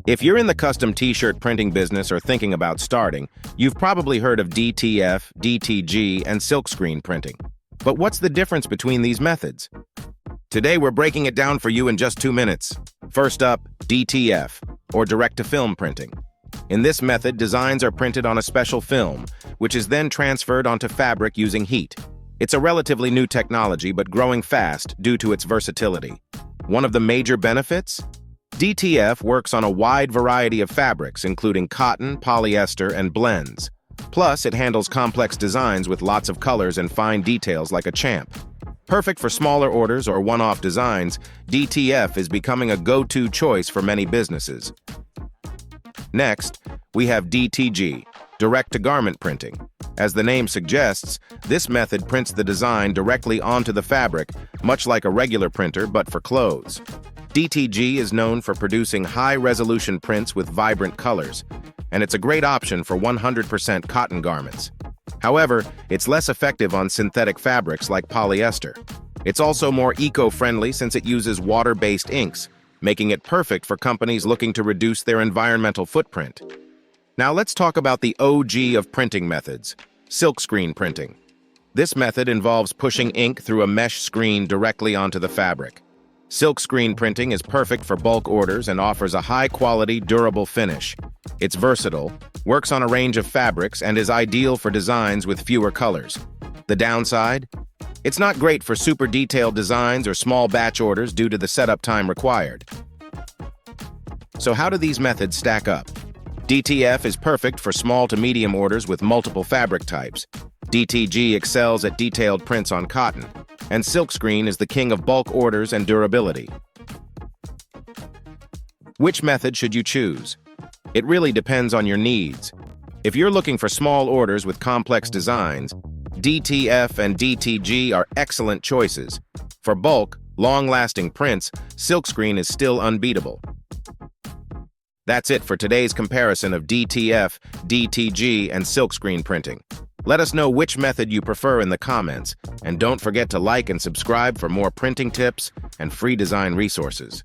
If you're in the custom t-shirt printing business or thinking about starting, you've probably heard of DTF, DTG, and Silkscreen printing. But what's the difference between these methods? Today we're breaking it down for you in just 2 minutes. First up, DTF, or direct-to-film printing. In this method, designs are printed on a special film, which is then transferred onto fabric using heat. It's a relatively new technology, but growing fast due to its versatility. One of the major benefits? DTF works on a wide variety of fabrics, including cotton, polyester, and blends. Plus, it handles complex designs with lots of colors and fine details like a champ. Perfect for smaller orders or one-off designs, DTF is becoming a go-to choice for many businesses. Next, we have DTG, direct-to-garment printing. As the name suggests, this method prints the design directly onto the fabric, much like a regular printer but for clothes. DTG is known for producing high-resolution prints with vibrant colors, and it's a great option for 100% cotton garments. However, it's less effective on synthetic fabrics like polyester. It's also more eco-friendly since it uses water-based inks, making it perfect for companies looking to reduce their environmental footprint. Now let's talk about the OG of printing methods, silkscreen printing. This method involves pushing ink through a mesh screen directly onto the fabric. Silkscreen printing is perfect for bulk orders and offers a high-quality, durable finish. It's versatile, works on a range of fabrics, and is ideal for designs with fewer colors. The downside? It's not great for super detailed designs or small batch orders due to the setup time required. So how do these methods stack up? DTF is perfect for small to medium orders with multiple fabric types. DTG excels at detailed prints on cotton, and Silkscreen is the king of bulk orders and durability. Which method should you choose? It really depends on your needs. If you're looking for small orders with complex designs, DTF and DTG are excellent choices. For bulk, long-lasting prints, Silkscreen is still unbeatable. That's it for today's comparison of DTF, DTG, and Silkscreen printing. Let us know which method you prefer in the comments, and don't forget to like and subscribe for more printing tips and free design resources.